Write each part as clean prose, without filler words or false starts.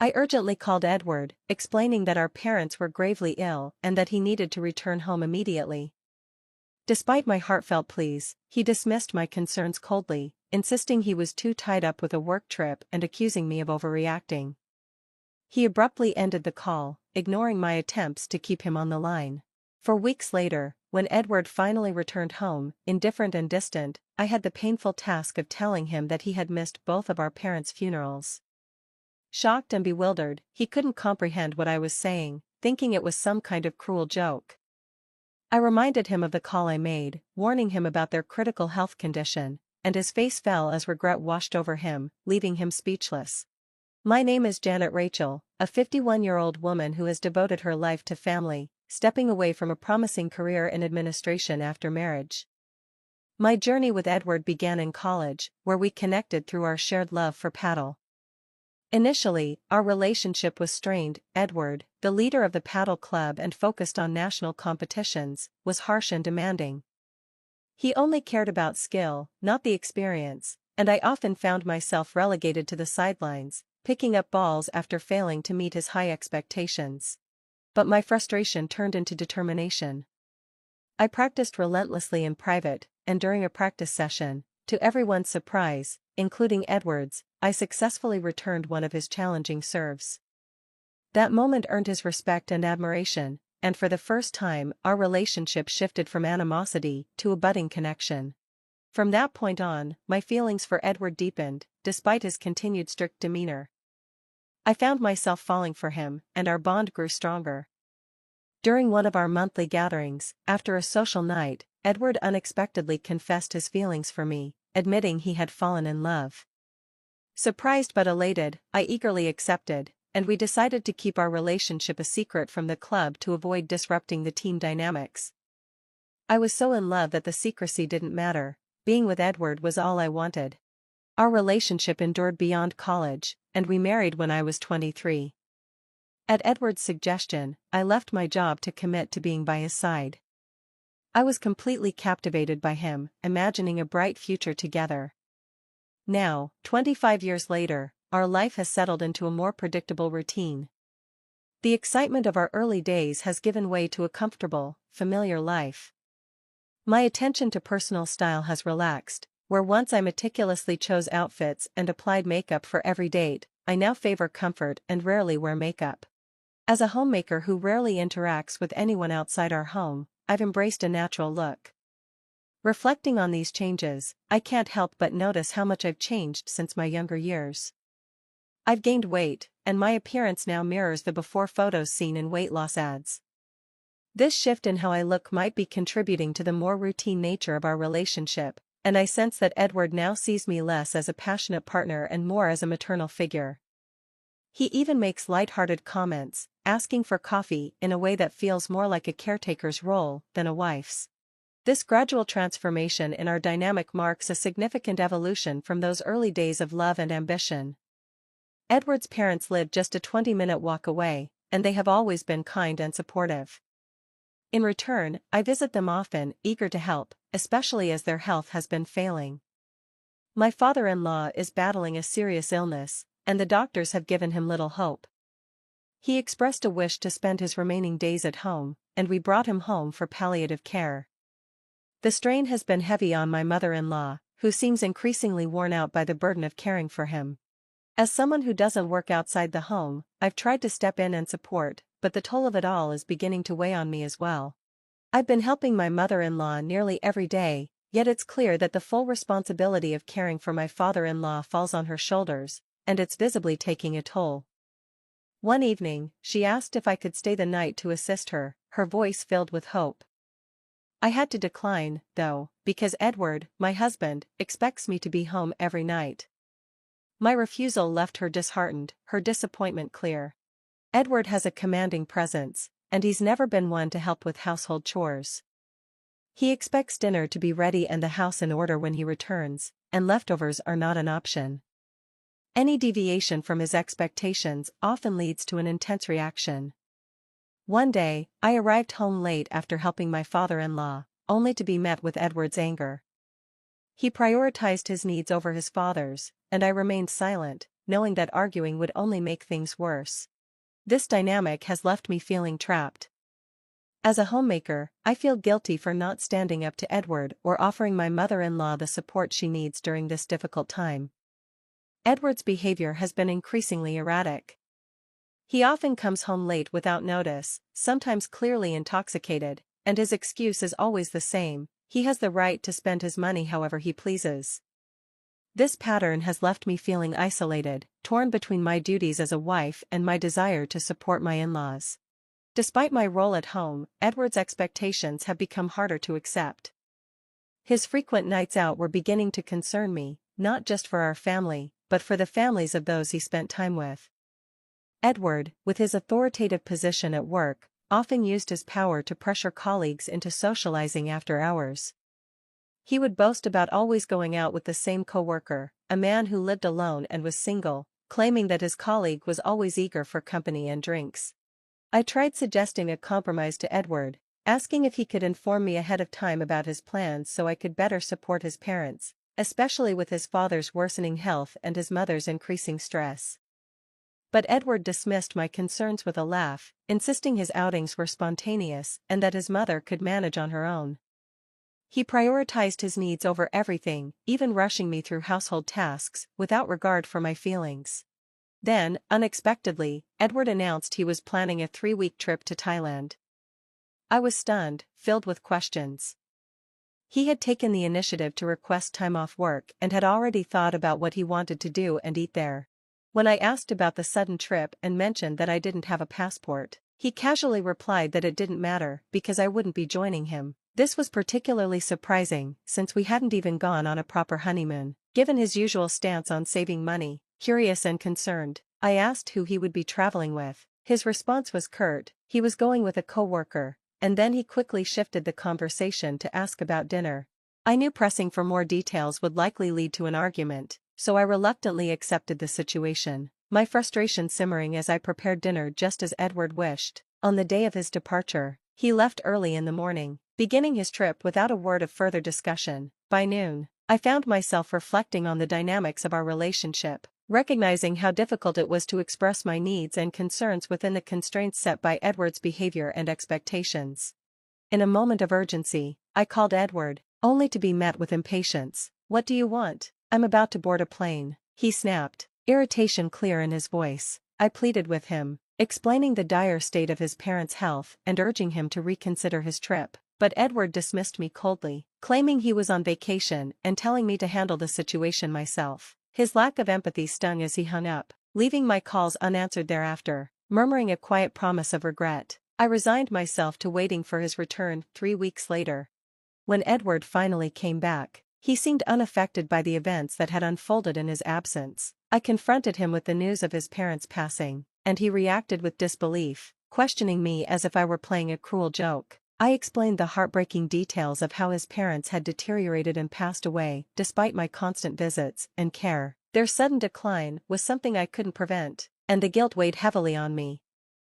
I urgently called Edward, explaining that our parents were gravely ill and that he needed to return home immediately. Despite my heartfelt pleas, he dismissed my concerns coldly, insisting he was too tied up with a work trip and accusing me of overreacting. He abruptly ended the call, ignoring my attempts to keep him on the line. For weeks later, when Edward finally returned home, indifferent and distant, I had the painful task of telling him that he had missed both of our parents' funerals. Shocked and bewildered, he couldn't comprehend what I was saying, thinking it was some kind of cruel joke. I reminded him of the call I made, warning him about their critical health condition, and his face fell as regret washed over him, leaving him speechless. My name is Janet Rachel, a 51-year-old woman who has devoted her life to family, stepping away from a promising career in administration after marriage. My journey with Edward began in college, where we connected through our shared love for paddle. Initially, our relationship was strained. Edward, the leader of the paddle club and focused on national competitions, was harsh and demanding. He only cared about skill, not the experience, and I often found myself relegated to the sidelines, picking up balls after failing to meet his high expectations. But my frustration turned into determination. I practiced relentlessly in private, and during a practice session, to everyone's surprise, including Edward's, I successfully returned one of his challenging serves. That moment earned his respect and admiration, and for the first time, our relationship shifted from animosity to a budding connection. From that point on, my feelings for Edward deepened, despite his continued strict demeanor. I found myself falling for him, and our bond grew stronger. During one of our monthly gatherings, after a social night, Edward unexpectedly confessed his feelings for me, admitting he had fallen in love. Surprised but elated, I eagerly accepted, and we decided to keep our relationship a secret from the club to avoid disrupting the team dynamics. I was so in love that the secrecy didn't matter. Being with Edward was all I wanted. Our relationship endured beyond college, and we married when I was 23. At Edward's suggestion, I left my job to commit to being by his side. I was completely captivated by him, imagining a bright future together. Now, 25 years later, our life has settled into a more predictable routine. The excitement of our early days has given way to a comfortable, familiar life. My attention to personal style has relaxed, where once I meticulously chose outfits and applied makeup for every date, I now favor comfort and rarely wear makeup. As a homemaker who rarely interacts with anyone outside our home, I've embraced a natural look. Reflecting on these changes, I can't help but notice how much I've changed since my younger years. I've gained weight, and my appearance now mirrors the before photos seen in weight loss ads. This shift in how I look might be contributing to the more routine nature of our relationship, and I sense that Edward now sees me less as a passionate partner and more as a maternal figure. He even makes light-hearted comments, asking for coffee in a way that feels more like a caretaker's role than a wife's. This gradual transformation in our dynamic marks a significant evolution from those early days of love and ambition. Edward's parents live just a 20-minute walk away, and they have always been kind and supportive. In return, I visit them often, eager to help, especially as their health has been failing. My father-in-law is battling a serious illness, and the doctors have given him little hope. He expressed a wish to spend his remaining days at home, and we brought him home for palliative care. The strain has been heavy on my mother-in-law, who seems increasingly worn out by the burden of caring for him. As someone who doesn't work outside the home, I've tried to step in and support, but the toll of it all is beginning to weigh on me as well. I've been helping my mother-in-law nearly every day, yet it's clear that the full responsibility of caring for my father-in-law falls on her shoulders, and it's visibly taking a toll. One evening, she asked if I could stay the night to assist her, her voice filled with hope. I had to decline, though, because Edward, my husband, expects me to be home every night. My refusal left her disheartened, her disappointment clear. Edward has a commanding presence, and he's never been one to help with household chores. He expects dinner to be ready and the house in order when he returns, and leftovers are not an option. Any deviation from his expectations often leads to an intense reaction. One day, I arrived home late after helping my father-in-law, only to be met with Edward's anger. He prioritized his needs over his father's, and I remained silent, knowing that arguing would only make things worse. This dynamic has left me feeling trapped. As a homemaker, I feel guilty for not standing up to Edward or offering my mother-in-law the support she needs during this difficult time. Edward's behavior has been increasingly erratic. He often comes home late without notice, sometimes clearly intoxicated, and his excuse is always the same: he has the right to spend his money however he pleases. This pattern has left me feeling isolated, torn between my duties as a wife and my desire to support my in-laws. Despite my role at home, Edward's expectations have become harder to accept. His frequent nights out were beginning to concern me, not just for our family, but for the families of those he spent time with. Edward, with his authoritative position at work, often used his power to pressure colleagues into socializing after hours. He would boast about always going out with the same coworker, a man who lived alone and was single, claiming that his colleague was always eager for company and drinks. I tried suggesting a compromise to Edward, asking if he could inform me ahead of time about his plans so I could better support his parents, especially with his father's worsening health and his mother's increasing stress. But Edward dismissed my concerns with a laugh, insisting his outings were spontaneous and that his mother could manage on her own. He prioritized his needs over everything, even rushing me through household tasks, without regard for my feelings. Then, unexpectedly, Edward announced he was planning a 3-week trip to Thailand. I was stunned, filled with questions. He had taken the initiative to request time off work and had already thought about what he wanted to do and eat there. When I asked about the sudden trip and mentioned that I didn't have a passport, he casually replied that it didn't matter because I wouldn't be joining him. This was particularly surprising, since we hadn't even gone on a proper honeymoon. Given his usual stance on saving money, curious and concerned, I asked who he would be traveling with. His response was curt: he was going with a coworker, and then he quickly shifted the conversation to ask about dinner. I knew pressing for more details would likely lead to an argument, so I reluctantly accepted the situation, my frustration simmering as I prepared dinner just as Edward wished. On the day of his departure, he left early in the morning, beginning his trip without a word of further discussion. By noon, I found myself reflecting on the dynamics of our relationship, recognizing how difficult it was to express my needs and concerns within the constraints set by Edward's behavior and expectations. In a moment of urgency, I called Edward, only to be met with impatience. "What do you want? I'm about to board a plane," he snapped, irritation clear in his voice. I pleaded with him, explaining the dire state of his parents' health and urging him to reconsider his trip. But Edward dismissed me coldly, claiming he was on vacation and telling me to handle the situation myself. His lack of empathy stung as he hung up, leaving my calls unanswered thereafter. Murmuring a quiet promise of regret, I resigned myself to waiting for his return. 3 weeks later, when Edward finally came back, he seemed unaffected by the events that had unfolded in his absence. I confronted him with the news of his parents' passing, and he reacted with disbelief, questioning me as if I were playing a cruel joke. I explained the heartbreaking details of how his parents had deteriorated and passed away, despite my constant visits and care. Their sudden decline was something I couldn't prevent, and the guilt weighed heavily on me.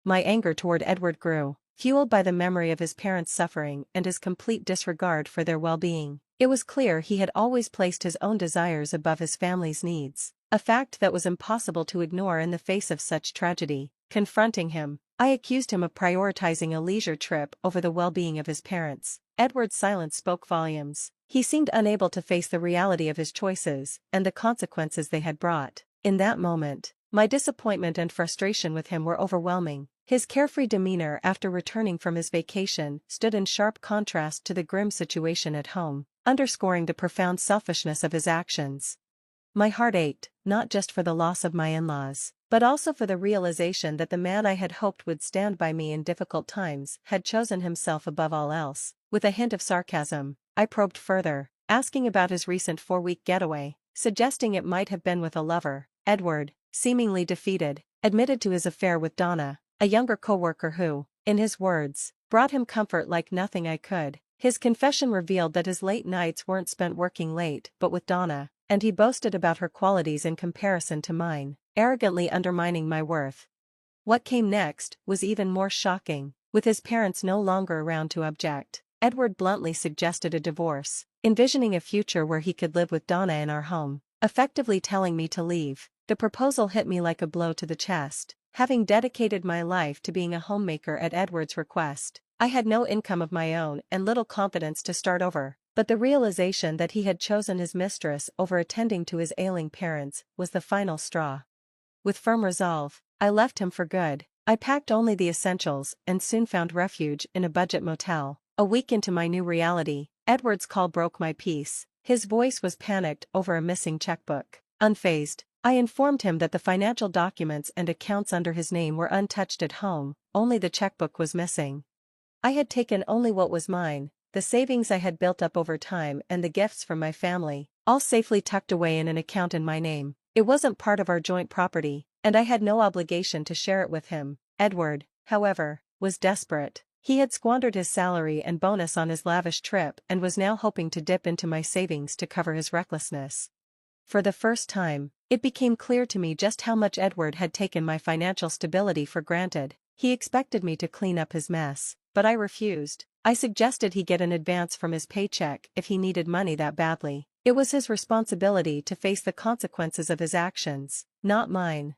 My anger toward Edward grew, fueled by the memory of his parents' suffering and his complete disregard for their well-being. It was clear he had always placed his own desires above his family's needs, a fact that was impossible to ignore in the face of such tragedy. Confronting him, I accused him of prioritizing a leisure trip over the well-being of his parents. Edward's silence spoke volumes. He seemed unable to face the reality of his choices and the consequences they had brought. In that moment, my disappointment and frustration with him were overwhelming. His carefree demeanor after returning from his vacation stood in sharp contrast to the grim situation at home, underscoring the profound selfishness of his actions. My heart ached, not just for the loss of my in-laws, but also for the realization that the man I had hoped would stand by me in difficult times had chosen himself above all else. With a hint of sarcasm, I probed further, asking about his recent 4-week getaway, suggesting it might have been with a lover. Edward, seemingly defeated, admitted to his affair with Donna, a younger coworker who, in his words, brought him comfort like nothing I could. His confession revealed that his late nights weren't spent working late but with Donna, and he boasted about her qualities in comparison to mine, arrogantly undermining my worth. What came next was even more shocking. With his parents no longer around to object, Edward bluntly suggested a divorce, envisioning a future where he could live with Donna in our home, effectively telling me to leave. The proposal hit me like a blow to the chest. Having dedicated my life to being a homemaker at Edward's request, I had no income of my own and little confidence to start over. But the realization that he had chosen his mistress over attending to his ailing parents was the final straw. With firm resolve, I left him for good. I packed only the essentials and soon found refuge in a budget motel. A week into my new reality, Edward's call broke my peace. His voice was panicked over a missing checkbook. Unfazed, I informed him that the financial documents and accounts under his name were untouched at home, only the checkbook was missing. I had taken only what was mine, the savings I had built up over time and the gifts from my family, all safely tucked away in an account in my name. It wasn't part of our joint property, and I had no obligation to share it with him. Edward, however, was desperate. He had squandered his salary and bonus on his lavish trip and was now hoping to dip into my savings to cover his recklessness. For the first time, it became clear to me just how much Edward had taken my financial stability for granted. He expected me to clean up his mess, but I refused. I suggested he get an advance from his paycheck if he needed money that badly. It was his responsibility to face the consequences of his actions, not mine.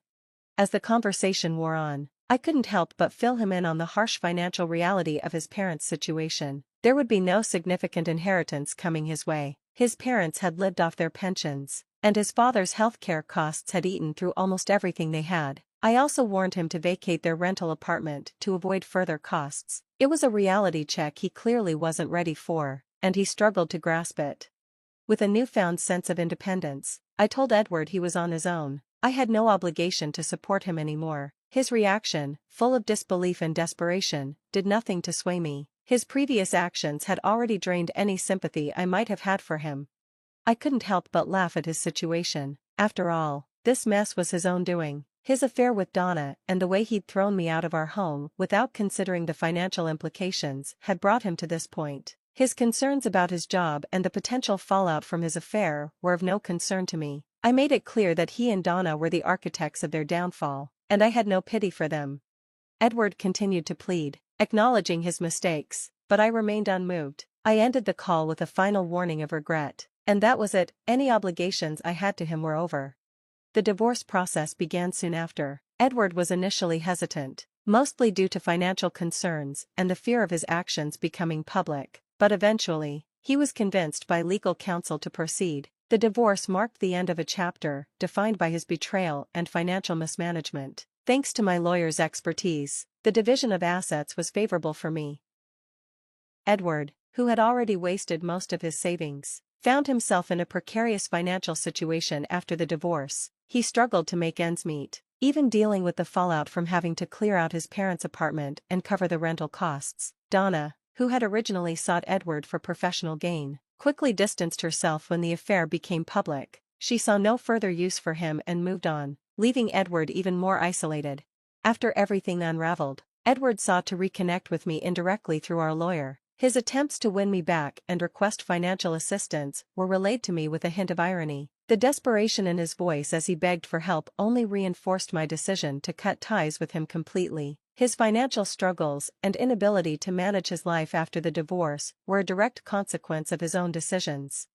As the conversation wore on, I couldn't help but fill him in on the harsh financial reality of his parents' situation. There would be no significant inheritance coming his way. His parents had lived off their pensions, and his father's healthcare costs had eaten through almost everything they had. I also warned him to vacate their rental apartment to avoid further costs. It was a reality check he clearly wasn't ready for, and he struggled to grasp it. With a newfound sense of independence, I told Edward he was on his own. I had no obligation to support him anymore. His reaction, full of disbelief and desperation, did nothing to sway me. His previous actions had already drained any sympathy I might have had for him. I couldn't help but laugh at his situation. After all, this mess was his own doing. His affair with Donna and the way he'd thrown me out of our home without considering the financial implications had brought him to this point. His concerns about his job and the potential fallout from his affair were of no concern to me. I made it clear that he and Donna were the architects of their downfall, and I had no pity for them. Edward continued to plead, acknowledging his mistakes, but I remained unmoved. I ended the call with a final warning of regret, and that was it. Any obligations I had to him were over. The divorce process began soon after. Edward was initially hesitant, mostly due to financial concerns and the fear of his actions becoming public, but eventually, he was convinced by legal counsel to proceed. The divorce marked the end of a chapter defined by his betrayal and financial mismanagement. Thanks to my lawyer's expertise, the division of assets was favorable for me. Edward, who had already wasted most of his savings, found himself in a precarious financial situation after the divorce. He struggled to make ends meet, even dealing with the fallout from having to clear out his parents' apartment and cover the rental costs. Donna, who had originally sought Edward for professional gain, quickly distanced herself when the affair became public. She saw no further use for him and moved on, leaving Edward even more isolated. After everything unraveled, Edward sought to reconnect with me indirectly through our lawyer. His attempts to win me back and request financial assistance were relayed to me with a hint of irony. The desperation in his voice as he begged for help only reinforced my decision to cut ties with him completely. His financial struggles and inability to manage his life after the divorce were a direct consequence of his own decisions.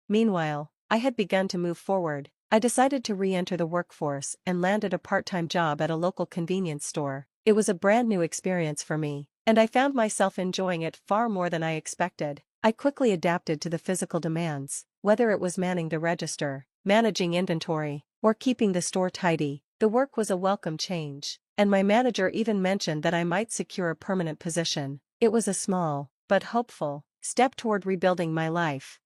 Meanwhile, I had begun to move forward. I decided to re-enter the workforce and landed a part-time job at a local convenience store. It was a brand new experience for me, and I found myself enjoying it far more than I expected. I quickly adapted to the physical demands, whether it was manning the register, managing inventory, or keeping the store tidy. The work was a welcome change, and my manager even mentioned that I might secure a permanent position. It was a small, but hopeful, step toward rebuilding my life.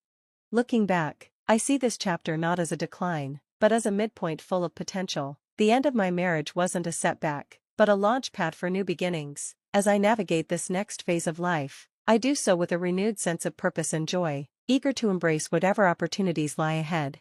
Looking back, I see this chapter not as a decline, but as a midpoint full of potential. The end of my marriage wasn't a setback, but a launchpad for new beginnings. As I navigate this next phase of life, I do so with a renewed sense of purpose and joy, eager to embrace whatever opportunities lie ahead.